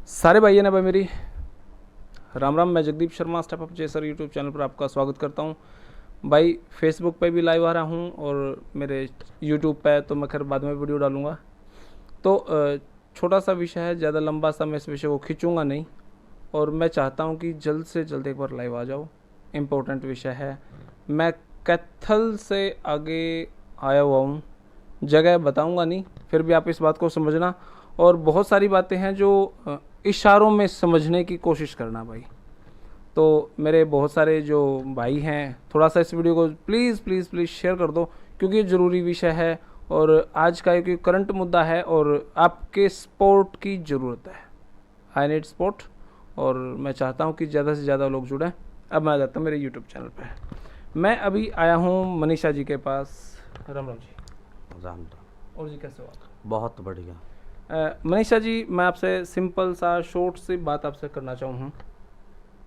सारे भाइयों ने भाई मेरी राम राम। मैं Jagdeep Sharma step up chaser YouTube channel पर आपका स्वागत करता हूं। भाई फेसबुक पे भी लाइव आ रहा हूं और मेरे यूट्यूब पे तो मैं खैर बाद में वीडियो डालूंगा। तो छोटा सा विषय है, ज़्यादा लंबा सा मैं इस विषय को खींचूंगा नहीं और मैं चाहता हूं कि जल्द से जल्द एक बार लाइव आ जाओ। इम्पोर्टेंट विषय है। मैं कैथल से आगे आया हुआ हूँ, जगह बताऊंगा नहीं, फिर भी आप इस बात को समझना। और बहुत सारी बातें हैं जो इशारों में समझने की कोशिश करना भाई। तो मेरे बहुत सारे जो भाई हैं, थोड़ा सा इस वीडियो को प्लीज़ प्लीज़ प्लीज़ शेयर कर दो, क्योंकि ये ज़रूरी विषय है और आज का एक करंट मुद्दा है और आपके सपोर्ट की ज़रूरत है। आई नीड सपोर्ट और मैं चाहता हूँ कि ज़्यादा से ज़्यादा लोग जुड़ें। अब मैं आ जाता हूँ मेरे यूट्यूब चैनल पे। मैं अभी आया हूँ मनीषा जी के पास। राम राम जी। राम राम। और जी कैसे हो आप? बहुत बढ़िया। मनीषा जी, मैं आपसे सिंपल सा शॉर्ट सी बात आपसे करना चाहूँ।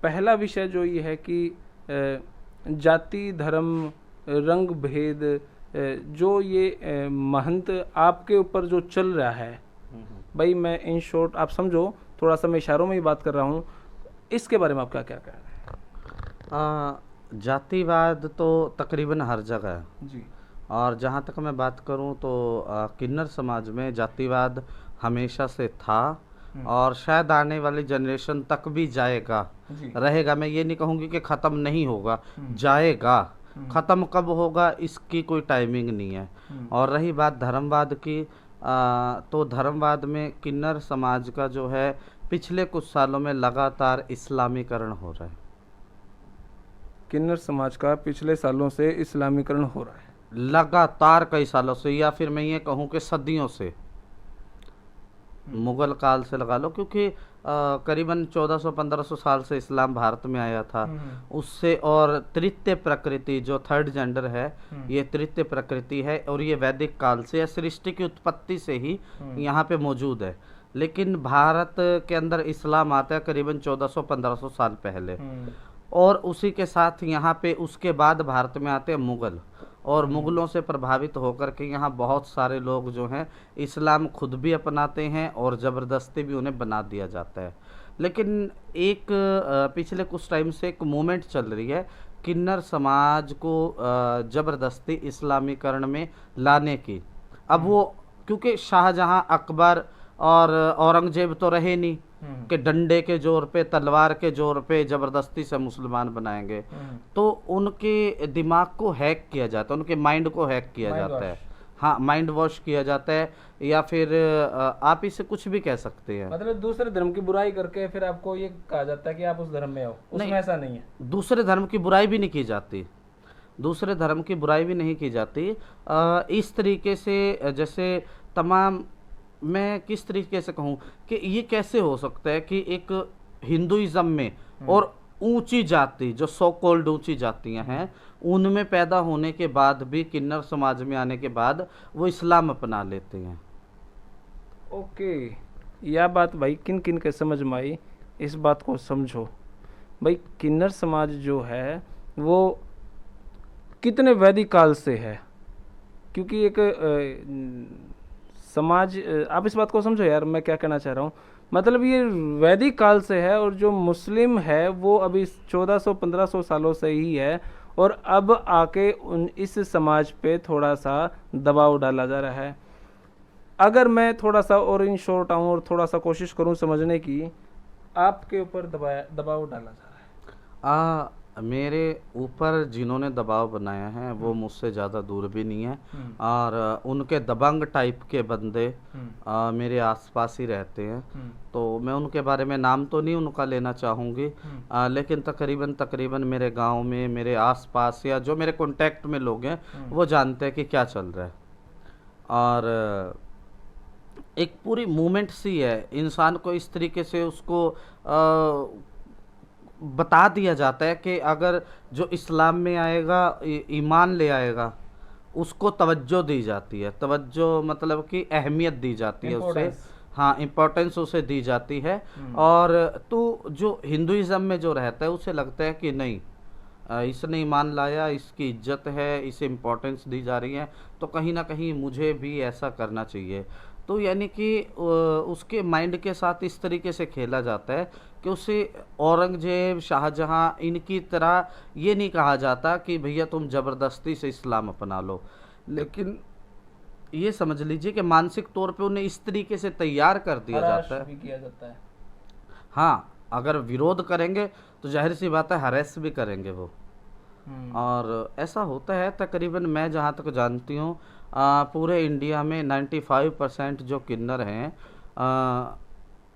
पहला विषय जो ये है कि जाति धर्म रंग भेद, जो ये महंत आपके ऊपर जो चल रहा है भाई, मैं इन शॉर्ट आप समझो, थोड़ा सा मैं इशारों में ही बात कर रहा हूँ, इसके बारे में आपका क्या कहना है? जातिवाद तो तकरीबन हर जगह है जी और जहाँ तक मैं बात करूँ तो किन्नर समाज में जातिवाद हमेशा से था और शायद आने वाली जनरेशन तक भी जाएगा, जी रहेगा। मैं ये नहीं कहूँगी कि ख़त्म नहीं होगा, जाएगा। ख़त्म कब होगा इसकी कोई टाइमिंग नहीं है। और रही बात धर्मवाद की, तो धर्मवाद में किन्नर समाज का जो है पिछले कुछ सालों में लगातार इस्लामीकरण हो रहा है। किन्नर समाज का पिछले सालों से इस्लामीकरण हो रहा है, लगातार कई सालों से, या फिर मैं ये कहूँ कि सदियों से, मुगल काल से लगा लो, क्योंकि करीबन 1400-1500 साल से इस्लाम भारत में आया था उससे। और तृतीय प्रकृति जो थर्ड जेंडर है, ये तृतीय प्रकृति है और ये वैदिक काल से या सृष्टि की उत्पत्ति से ही यहाँ पे मौजूद है। लेकिन भारत के अंदर इस्लाम आता है करीबन 1400-1500 साल पहले और उसी के साथ यहाँ पे उसके बाद भारत में आते हैं मुगल, और मुगलों से प्रभावित होकर के यहाँ बहुत सारे लोग जो हैं इस्लाम खुद भी अपनाते हैं और ज़बरदस्ती भी उन्हें बना दिया जाता है। लेकिन एक पिछले कुछ टाइम से एक मूवमेंट चल रही है किन्नर समाज को ज़बरदस्ती इस्लामीकरण में लाने की। अब वो क्योंकि शाहजहां अकबर और औरंगजेब तो रहे नहीं कि डंडे के जोर पे तलवार के जोर पे ज़बरदस्ती से मुसलमान बनाएंगे, तो उनके दिमाग को हैक किया जाता है, उनके माइंड को हैक किया जाता है। हाँ, माइंड वॉश किया जाता है, या फिर आप इसे कुछ भी कह सकते हैं। मतलब दूसरे धर्म की बुराई करके फिर आपको ये कहा जाता है कि आप उस धर्म में हो, उसमें नहीं, ऐसा नहीं है। दूसरे धर्म की बुराई भी नहीं की जाती, दूसरे धर्म की बुराई भी नहीं की जाती। इस तरीके से जैसे तमाम, मैं किस तरीके से कहूँ कि ये कैसे हो सकता है कि एक हिंदुइज्म में और ऊंची जाति जो सो कॉल्ड ऊंची जातियां हैं उनमें पैदा होने के बाद भी किन्नर समाज में आने के बाद वो इस्लाम अपना लेते हैं। ओके, यह बात भाई किन किन के समझ में आई, इस बात को समझो भाई। किन्नर समाज जो है वो कितने वैदिक काल से है, क्योंकि एक समाज, आप इस बात को समझो यार, मैं क्या कहना चाह रहा हूँ। मतलब ये वैदिक काल से है और जो मुस्लिम है वो अभी 1400-1500 सालों से ही है और अब आके इस समाज पे थोड़ा सा दबाव डाला जा रहा है। अगर मैं थोड़ा सा और इन शॉर्ट आऊँ और थोड़ा सा कोशिश करूँ समझने की, आपके ऊपर दबाव डाला जा रहा है। मेरे ऊपर जिन्होंने दबाव बनाया है वो मुझसे ज़्यादा दूर भी नहीं है और उनके दबंग टाइप के बंदे मेरे आसपास ही रहते हैं। तो मैं उनके बारे में नाम तो नहीं उनका लेना चाहूँगी, लेकिन तकरीबन मेरे गांव में, मेरे आसपास या जो मेरे कांटेक्ट में लोग हैं वो जानते हैं कि क्या चल रहा है। और एक पूरी मूवमेंट सी है, इंसान को इस तरीके से उसको बता दिया जाता है कि अगर जो इस्लाम में आएगा, ईमान ले आएगा, उसको तवज्जो दी जाती है। तवज्जो मतलब कि अहमियत दी जाती है उसे, हाँ, इम्पोर्टेंस उसे दी जाती है। और तो जो हिंदुइज्म में जो रहता है उसे लगता है कि नहीं, इसने ईमान लाया, इसकी इज्जत है, इसे इम्पोर्टेंस दी जा रही है, तो कहीं ना कहीं मुझे भी ऐसा करना चाहिए। तो यानी कि उसके माइंड के साथ इस तरीके से खेला जाता है कि उसे औरंगजेब, शाहजहां इनकी तरह ये नहीं कहा जाता कि भैया तुम ज़बरदस्ती से इस्लाम अपना लो, लेकिन ये समझ लीजिए कि मानसिक तौर पे उन्हें इस तरीके से तैयार कर दिया हरास जाता है। भी किया जाता है। हाँ, अगर विरोध करेंगे तो जाहिर सी बात है हरेस भी करेंगे वो। और ऐसा होता है तकरीबन, मैं जहाँ तक जानती हूँ पूरे इंडिया में 95% जो किन्नर हैं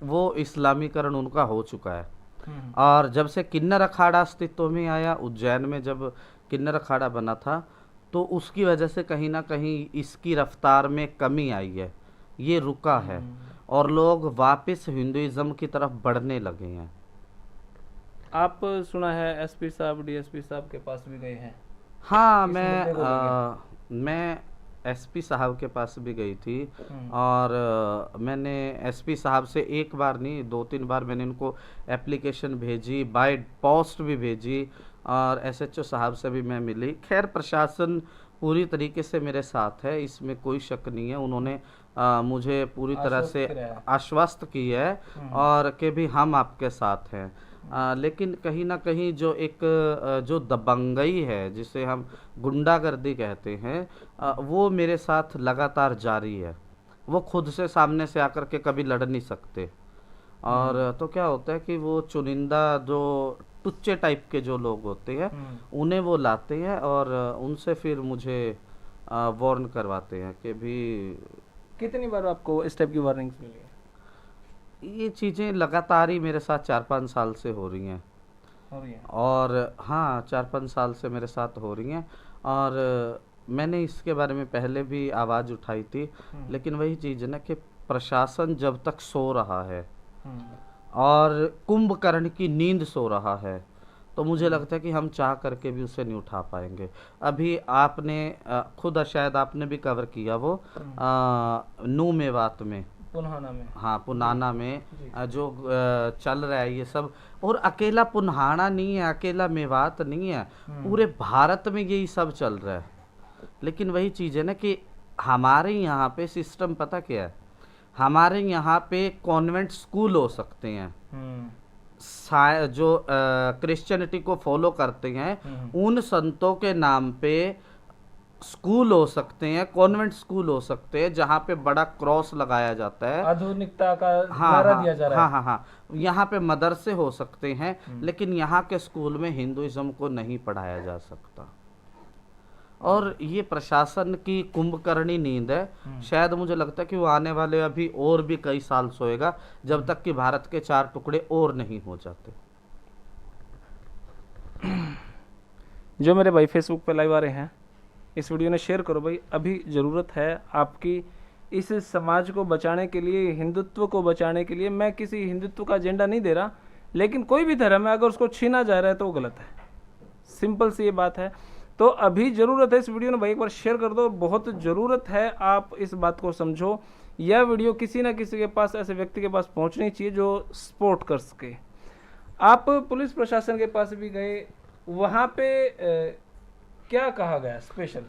वो इस्लामीकरण उनका हो चुका है। और जब से किन्नर अखाड़ा अस्तित्व में आया, उज्जैन में जब किन्नर अखाड़ा बना था, तो उसकी वजह से कहीं ना कहीं इसकी रफ्तार में कमी आई है, ये रुका है और लोग वापस हिंदुइज्म की तरफ बढ़ने लगे हैं। आप सुना है एसपी साहब, डीएसपी साहब के पास भी गए हैं? हाँ, इस मुद्दे को लेके। मैं एसपी साहब के पास भी गई थी और मैंने एसपी साहब से एक बार नहीं 2-3 बार मैंने इनको एप्लीकेशन भेजी, बाय पोस्ट भी भेजी और एसएचओ साहब से भी मैं मिली। खैर प्रशासन पूरी तरीके से मेरे साथ है, इसमें कोई शक नहीं है। उन्होंने मुझे पूरी तरह आश्वस्त से कराया। आश्वस्त की है और कि भी हम आपके साथ हैं। लेकिन कहीं ना कहीं जो एक जो दबंगई है, जिसे हम गुंडागर्दी कहते हैं, वो मेरे साथ लगातार जारी है। वो खुद से सामने से आकर के कभी लड़ नहीं सकते। और तो क्या होता है कि वो चुनिंदा जो टुच्चे टाइप के जो लोग होते हैं उन्हें वो लाते हैं और उनसे फिर मुझे वार्न करवाते हैं कि भी। कितनी बार आपको इस टाइप की वार्निंग्स मिली है? ये चीज़ें लगातार ही मेरे साथ 4-5 साल से हो रही हैं। हो रही है? और हाँ, 4-5 साल से मेरे साथ हो रही हैं और मैंने इसके बारे में पहले भी आवाज़ उठाई थी, लेकिन वही चीज़ है ना कि प्रशासन जब तक सो रहा है और कुंभकर्ण की नींद सो रहा है, तो मुझे लगता है कि हम चाह करके भी उसे नहीं उठा पाएंगे। अभी आपने खुद शायद आपने भी कवर किया वो नू मेवात में, पुन्हाना में। हाँ पुनाना में जो चल रहा है ये सब। और अकेला पुन्हाना नहीं है, अकेला मेवात नहीं है, पूरे भारत में यही सब चल रहा है। लेकिन वही चीज़ है ना कि हमारे यहाँ पे सिस्टम पता क्या है, हमारे यहाँ पे कॉन्वेंट स्कूल हो सकते हैं, जो क्रिश्चियनिटी को फॉलो करते हैं उन संतों के नाम पे स्कूल हो सकते हैं, कॉन्वेंट स्कूल हो सकते हैं जहाँ पे बड़ा क्रॉस लगाया जाता है, आधुनिकता का हाँ नारा हाँ दिया जा रहा है। हाँ हाँ हाँ, यहाँ पे मदरसे हो सकते हैं, लेकिन यहाँ के स्कूल में हिंदुइज्म को नहीं पढ़ाया जा सकता। और ये प्रशासन की कुंभकर्णी नींद है। शायद मुझे लगता है कि वो आने वाले अभी और भी कई साल सोएगा जब तक कि भारत के 4 टुकड़े और नहीं हो जाते। जो मेरे भाई फेसबुक पे लाइव आ रहे हैं, इस वीडियो ने शेयर करो भाई। अभी ज़रूरत है आपकी इस समाज को बचाने के लिए, हिंदुत्व को बचाने के लिए। मैं किसी हिंदुत्व का एजेंडा नहीं दे रहा, लेकिन कोई भी धर्म है अगर उसको छीना जा रहा है तो वो गलत है। सिंपल सी ये बात है। तो अभी ज़रूरत है, इस वीडियो ने भाई एक बार शेयर कर दो, बहुत ज़रूरत है। आप इस बात को समझो, यह वीडियो किसी ना किसी के पास, ऐसे व्यक्ति के पास पहुंचनी चाहिए जो सपोर्ट कर सके। आप पुलिस प्रशासन के पास भी गए, वहाँ पे क्या कहा गया स्पेशल?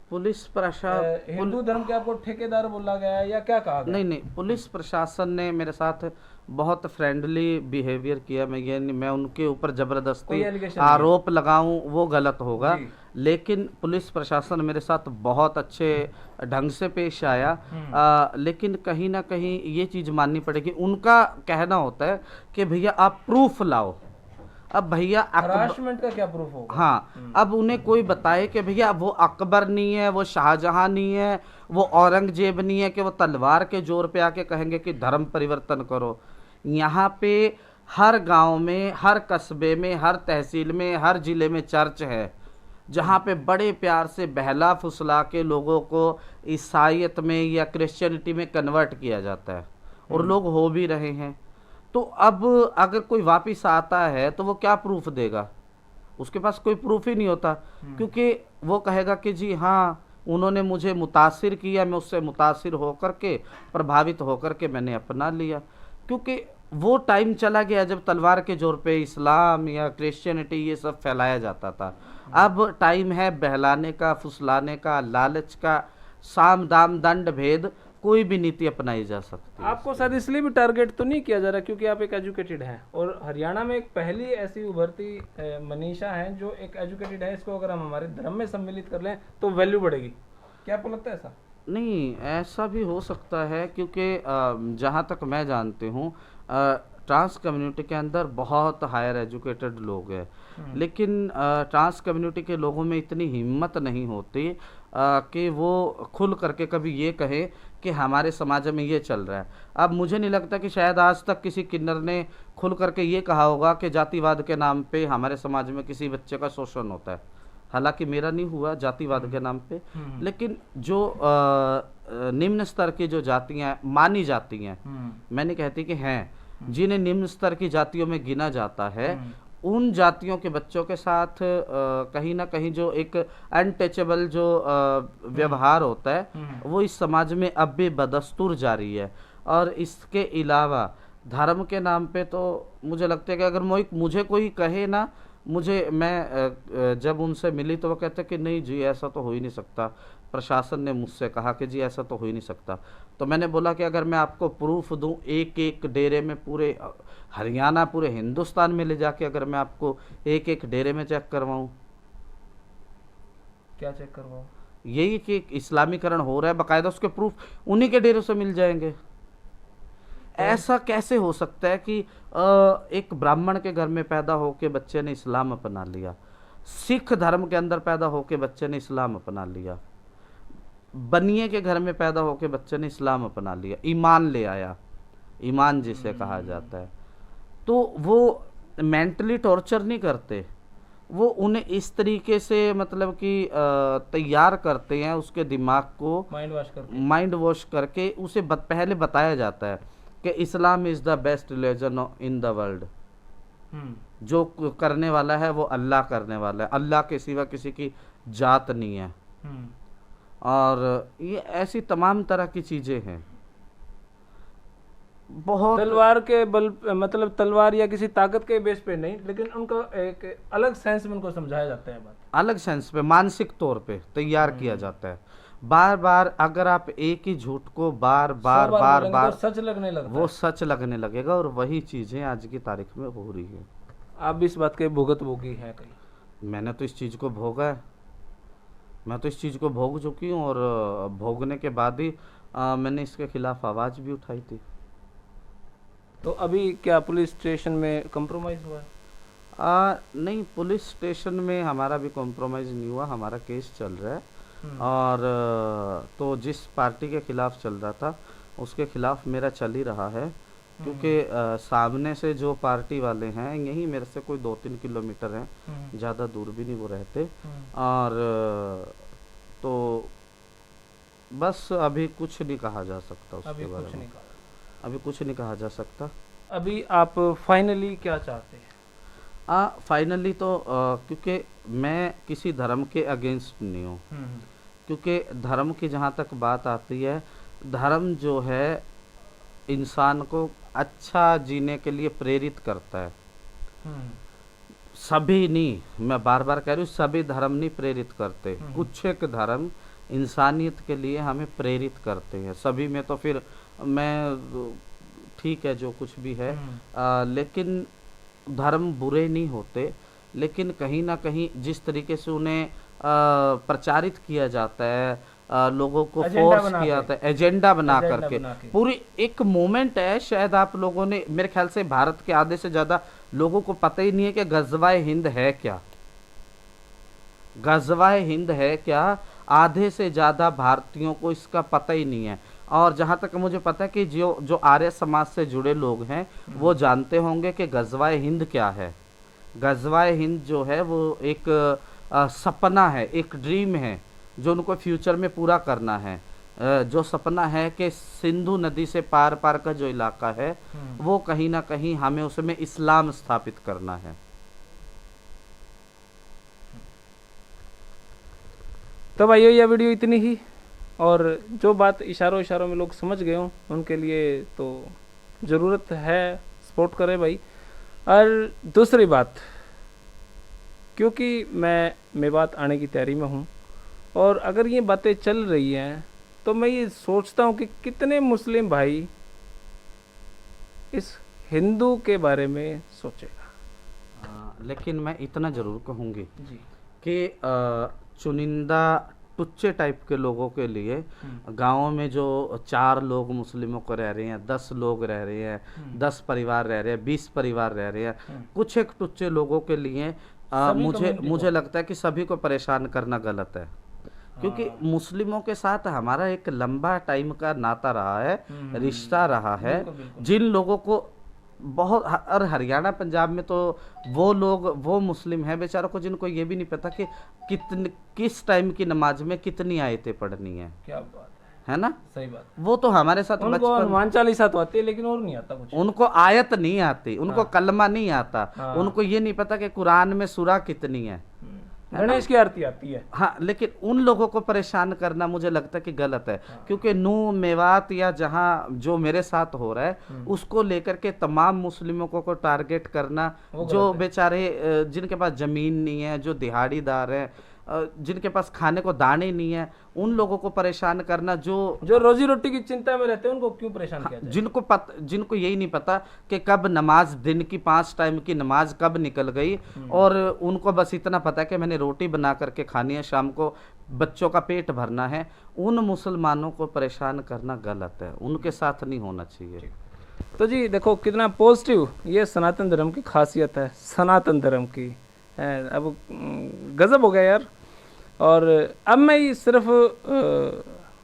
पुलिस प्रशासन, हिंदू धर्म के आपको ठेकेदार बोला गया या क्या कहा गया? नहीं, पुलिस प्रशासन ने मेरे साथ बहुत फ्रेंडली बिहेवियर किया। मैं उनके ऊपर जबरदस्ती आरोप लगाऊं वो गलत होगा, लेकिन पुलिस प्रशासन मेरे साथ बहुत अच्छे ढंग से पेश आया। लेकिन कहीं ना कहीं ये चीज़ माननी पड़ेगी, उनका कहना होता है कि भैया आप प्रूफ लाओ। अब भैया हरासमेंट का क्या प्रूफ होगा? हाँ, अब उन्हें कोई बताए कि भैया वो अकबर नहीं है, वो शाहजहां नहीं है, वो औरंगजेब नहीं है कि वो तलवार के जोर पे आके कहेंगे कि धर्म परिवर्तन करो। यहाँ पे हर गांव में, हर कस्बे में, हर तहसील में, हर जिले में चर्च है, जहाँ पे बड़े प्यार से बहला फुसला के लोगों को ईसाईयत में या क्रिश्चियनिटी में कन्वर्ट किया जाता है, और लोग हो भी रहे हैं। तो अब अगर कोई वापिस आता है तो वो क्या प्रूफ देगा? उसके पास कोई प्रूफ ही नहीं होता, क्योंकि वो कहेगा कि जी हाँ उन्होंने मुझे मुतासिर किया, मैं उससे मुतासिर होकर के, प्रभावित होकर के मैंने अपना लिया। क्योंकि वो टाइम चला गया जब तलवार के जोर पे इस्लाम या क्रिश्चियनिटी ये सब फैलाया जाता था। अब टाइम है बहलाने का, फुसलाने का, लालच का, साम दाम दंड भेद कोई भी नीति अपनाई जा सकती है। आपको शायद इसलिए भी टारगेट तो नहीं किया जा रहा क्योंकि आप एक एजुकेटेड हैं, और हरियाणा में एक पहली ऐसी उभरती मनीषा है जो एक एजुकेटेड है। इसको अगर हम हमारे धर्म में सम्मिलित कर लें तो वैल्यू बढ़ेगी। क्या आपको लगता है ऐसा? नहीं, ऐसा भी हो सकता है क्योंकि जहाँ तक मैं जानती हूँ ट्रांस कम्युनिटी के अंदर बहुत हायर एजुकेटेड लोग हैं, लेकिन ट्रांस कम्युनिटी के लोगों में इतनी हिम्मत नहीं होती कि वो खुल करके कभी ये कहे कि हमारे समाज में ये चल रहा है। अब मुझे नहीं लगता कि शायद आज तक किसी किन्नर ने खुल करके ये कहा होगा कि जातिवाद के नाम पे हमारे समाज में किसी बच्चे का शोषण होता है। हालांकि मेरा नहीं हुआ जातिवाद के नाम पे, लेकिन जो निम्न स्तर की जो जातियां मानी जाती हैं, मैं नहीं कहती कि हैं, जिन्हें निम्न स्तर की जातियों में गिना जाता है, उन जातियों के बच्चों के साथ कहीं ना कहीं जो एक अनटचेबल जो व्यवहार होता है वो इस समाज में अब भी बदस्तूर जारी है। और इसके अलावा धर्म के नाम पे तो मुझे लगता है कि अगर मुझे कोई कहे ना, मैं जब उनसे मिली तो वो कहते कि नहीं जी ऐसा तो हो ही नहीं सकता, प्रशासन ने मुझसे कहा कि जी ऐसा तो हो ही नहीं सकता। तो मैंने बोला कि अगर मैं आपको प्रूफ दूं एक एक डेरे में, पूरे हरियाणा पूरे हिंदुस्तान में ले जाके अगर मैं आपको एक एक डेरे में चेक करवाऊं, क्या चेक करवाऊं? यही कि इस्लामीकरण हो रहा है, बाकायदा उसके प्रूफ उन्हीं के डेरे से मिल जाएंगे। ऐसा कैसे हो सकता है कि एक ब्राह्मण के घर में पैदा होके बच्चे ने इस्लाम अपना लिया, सिख धर्म के अंदर पैदा होके बच्चे ने इस्लाम अपना लिया, बनिए के घर में पैदा होके बच्चे ने इस्लाम अपना लिया, ईमान ले आया, ईमान जिसे कहा जाता है, तो वो मेंटली टॉर्चर नहीं करते, वो उन्हें इस तरीके से मतलब कि तैयार करते हैं उसके दिमाग को माइंड वॉश करके उसे पहले बताया जाता है कि Islam is the best religion in the world. जो करने वाला है वो अल्लाह करने वाला है, अल्लाह के सिवा किसी की जात नहीं है। और ये ऐसी तमाम तरह की चीज़ें हैं। बहुत तलवार के बल, मतलब तलवार या किसी ताकत के बेस पे नहीं, लेकिन उनको एक अलग सेंस में उनको समझाया जाता है, बात अलग सेंस पे, मानसिक तौर पे तैयार किया जाता है। बार बार अगर आप एक ही झूठ को बार बार बार बार सच लगने लगता वो सच लगने लगेगा, और वही चीजें आज की तारीख में हो रही है। आप भी इस बात के भुगतभोगी हैं कहीं? मैंने तो इस चीज को भोगा है, मैं तो इस चीज को भोग चुकी हूँ, और भोगने के बाद ही मैंने इसके खिलाफ आवाज भी उठाई थी। तो अभी क्या पुलिस स्टेशन में कंप्रोमाइज हुआ है? नहीं, पुलिस स्टेशन में हमारा भी कॉम्प्रोमाइज़ नहीं हुआ, हमारा केस चल रहा है। और तो जिस पार्टी के खिलाफ चल रहा था उसके खिलाफ मेरा चल ही रहा है, क्योंकि सामने से जो पार्टी वाले हैं यही मेरे से कोई 2-3 किलोमीटर हैं, ज़्यादा दूर भी नहीं वो रहते। और तो बस अभी कुछ नहीं कहा जा सकता उसके बारे में, अभी कुछ नहीं कहा जा सकता। अभी आप फाइनली क्या चाहते हैं? फाइनली तो क्योंकि मैं किसी धर्म के अगेंस्ट नहीं हूँ, क्योंकि धर्म की जहाँ तक बात आती है, धर्म जो है इंसान को अच्छा जीने के लिए प्रेरित करता है। सभी नहीं, मैं बार बार कह रही हूँ, सभी धर्म नहीं प्रेरित करते, कुछ एक धर्म इंसानियत के लिए हमें प्रेरित करते हैं। सभी में तो फिर मैं ठीक है जो कुछ भी है, लेकिन धर्म बुरे नहीं होते, लेकिन कहीं ना कहीं जिस तरीके से उन्हें प्रचारित किया जाता है, लोगों को फोर्स किया जाता है, एजेंडा बना करके पूरी एक मूवमेंट है। शायद आप लोगों ने, मेरे ख्याल से भारत के आधे से ज्यादा लोगों को पता ही नहीं है कि गज़वाए हिंद है क्या, गज़वाए हिंद है क्या, आधे से ज्यादा भारतीयों को इसका पता ही नहीं है। और जहाँ तक मुझे पता है कि जो आर्य समाज से जुड़े लोग हैं वो जानते होंगे कि गज़वाए हिंद क्या है। गज़वाए हिंद जो है वो एक सपना है, एक ड्रीम है जो उनको फ्यूचर में पूरा करना है। जो सपना है कि सिंधु नदी से पार पार का जो इलाका है वो कहीं ना कहीं हमें उसमें इस्लाम स्थापित करना है। तो भाइयों यह वीडियो इतनी ही, और जो बात इशारों में लोग समझ गए हों उनके लिए तो ज़रूरत है सपोर्ट करें भाई। और दूसरी बात, क्योंकि मैं मेवात आने की तैयारी में हूँ, और अगर ये बातें चल रही हैं तो मैं ये सोचता हूँ कि कितने मुस्लिम भाई इस हिंदू के बारे में सोचेगा। लेकिन मैं इतना जरूर कहूँगी जी। कि चुनिंदा टुच्चे टाइप के लोगों के लिए गाँव में जो 4 लोग मुस्लिमों को रह रहे हैं, 10 लोग रह रहे हैं, 10 परिवार रह रहे हैं, 20 परिवार रह रहे हैं, कुछ एक टुच्चे लोगों के लिए मुझे लगता है कि सभी को परेशान करना गलत है। क्योंकि मुस्लिमों के साथ हमारा एक लंबा टाइम का नाता रहा है, रिश्ता रहा है। जिन लोगों को बहुत, और हरियाणा पंजाब में तो वो लोग, वो मुस्लिम हैं बेचारों को जिनको ये भी नहीं पता कि किस टाइम की नमाज में कितनी आयतें पढ़नी है। क्या बात है ना? सही बात। वो तो हमारे साथ उनको हनुमान चालीसा तो आती है लेकिन और नहीं आता कुछ। उनको आयत नहीं आती, उनको कलमा नहीं आता, उनको ये नहीं पता कि कुरान में सूरा कितनी है। गणेश की आरती आती है। हाँ, लेकिन उन लोगों को परेशान करना मुझे लगता है कि गलत है। क्योंकि नूह मेवात या जहाँ जो मेरे साथ हो रहा है उसको लेकर के तमाम मुस्लिमों को टारगेट करना, जो बेचारे जिनके पास जमीन नहीं है, जो दिहाड़ीदार है, जिनके पास खाने को दाने नहीं है, उन लोगों को परेशान करना, जो रोजी रोटी की चिंता में रहते हैं उनको क्यों परेशान किया जाए? जिनको यही नहीं पता कि कब नमाज, दिन की 5 टाइम की नमाज कब निकल गई, और उनको बस इतना पता है कि मैंने रोटी बना करके खानी है, शाम को बच्चों का पेट भरना है। उन मुसलमानों को परेशान करना गलत है, उनके साथ नहीं होना चाहिए। तो जी देखो कितना पॉजिटिव ये सनातन धर्म की खासियत है, सनातन धर्म की। अब गजब हो गया यार। और अब मैं सिर्फ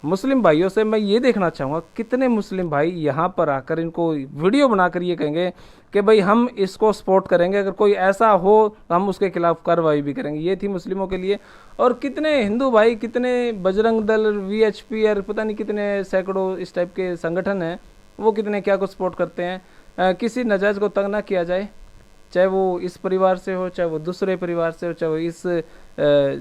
मुस्लिम भाइयों से मैं ये देखना चाहूँगा कितने मुस्लिम भाई यहाँ पर आकर इनको वीडियो बनाकर ये कहेंगे कि भाई हम इसको सपोर्ट करेंगे, अगर कोई ऐसा हो तो हम उसके खिलाफ कार्रवाई भी करेंगे। ये थी मुस्लिमों के लिए। और कितने हिंदू भाई, कितने बजरंग दल, VHP, पता नहीं कितने सैकड़ों इस टाइप के संगठन हैं, वो कितने क्या को सपोर्ट करते हैं। किसी नाजायज़ को तंग ना किया जाए, चाहे वो इस परिवार से हो, चाहे वो दूसरे परिवार से हो, चाहे वो इस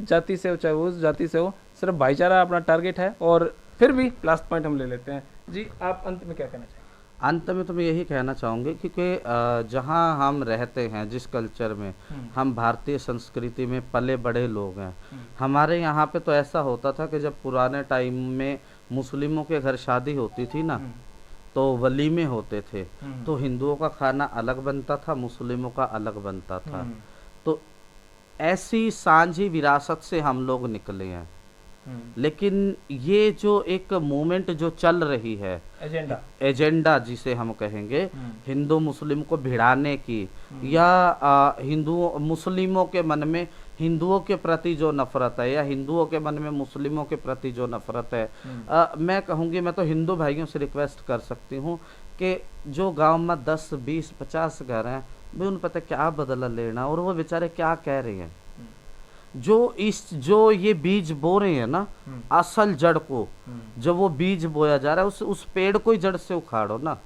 जाति से हो, चाहे वो उस जाति से हो। सिर्फ भाईचारा अपना टारगेट है। और फिर भी लास्ट पॉइंट हम ले लेते हैं जी, आप अंत में क्या कहना चाहेंगे? अंत में तो मैं यही कहना चाहूँगी क्योंकि जहाँ हम रहते हैं, जिस कल्चर में हम भारतीय संस्कृति में पले बड़े लोग हैं, हमारे यहाँ पे तो ऐसा होता था कि जब पुराने टाइम में मुस्लिमों के घर शादी होती थी ना, तो वलीमे होते थे, तो हिंदुओं का खाना अलग बनता था, मुस्लिमों का अलग बनता था। तो ऐसी सांझी विरासत से हम लोग निकले हैं। लेकिन ये जो एक मूवमेंट जो चल रही है, एजेंडा जिसे हम कहेंगे, हिंदू मुस्लिम को भिड़ाने की, या हिंदू मुस्लिमों के मन में हिंदुओं के प्रति जो नफरत है, या हिंदुओं के मन में मुस्लिमों के प्रति जो नफरत है, मैं कहूँगी, मैं तो हिंदू भाइयों से रिक्वेस्ट कर सकती हूँ कि जो गांव में 10, 20, 50 घर हैं, भाई उन पता क्या बदला लेना, और वो बेचारे क्या कह रहे हैं। जो ये बीज बो रहे हैं ना, असल जड़ को, जब वो बीज बोया जा रहा है, उस पेड़ को ही जड़ से उखाड़ो ना,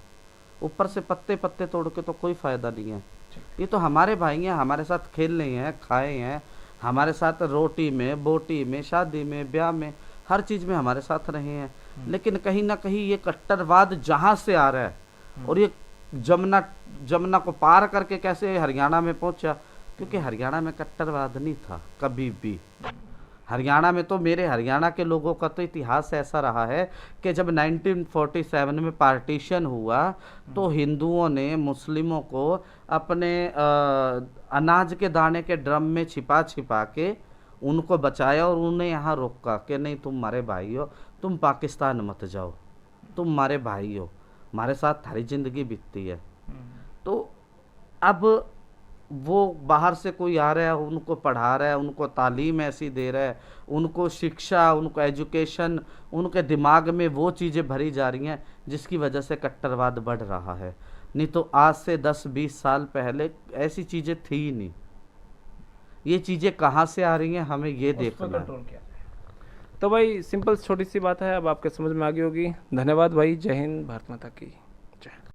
ऊपर से पत्ते पत्ते तोड़ के तो कोई फायदा नहीं है। ये तो हमारे भाई हैं, हमारे साथ खेल रहे हैं, खाए हैं, हमारे साथ रोटी में, बोटी में, शादी में, ब्याह में, हर चीज में हमारे साथ रहे हैं। लेकिन कहीं ना कहीं ये कट्टरवाद जहां से आ रहा है, और ये जमुना को पार करके कैसे हरियाणा में पहुंचा, क्योंकि हरियाणा में कट्टरवाद नहीं था कभी भी। हरियाणा में तो, मेरे हरियाणा के लोगों का तो इतिहास ऐसा रहा है कि जब 1947 में पार्टीशन हुआ, तो हिंदुओं ने मुस्लिमों को अपने अनाज के दाने के ड्रम में छिपा छिपा के उनको बचाया, और उन्हें यहाँ रोका कि नहीं, तुम हमारे भाई हो, तुम पाकिस्तान मत जाओ, तुम हमारे भाई हो, हमारे साथ हरी जिंदगी बीतती है। तो अब वो बाहर से कोई आ रहा है, उनको पढ़ा रहा है, उनको तालीम ऐसी दे रहा है, उनको शिक्षा, उनको एजुकेशन, उनके दिमाग में वो चीज़ें भरी जा रही हैं जिसकी वजह से कट्टरवाद बढ़ रहा है। नहीं तो आज से 10-20 साल पहले ऐसी चीज़ें थी ही नहीं। ये चीज़ें कहाँ से आ रही हैं, हमें ये देखना है। तो भाई सिंपल छोटी सी बात है, अब आपके समझ में आ गई होगी। धन्यवाद भाई, जय हिंद, भारत माता की।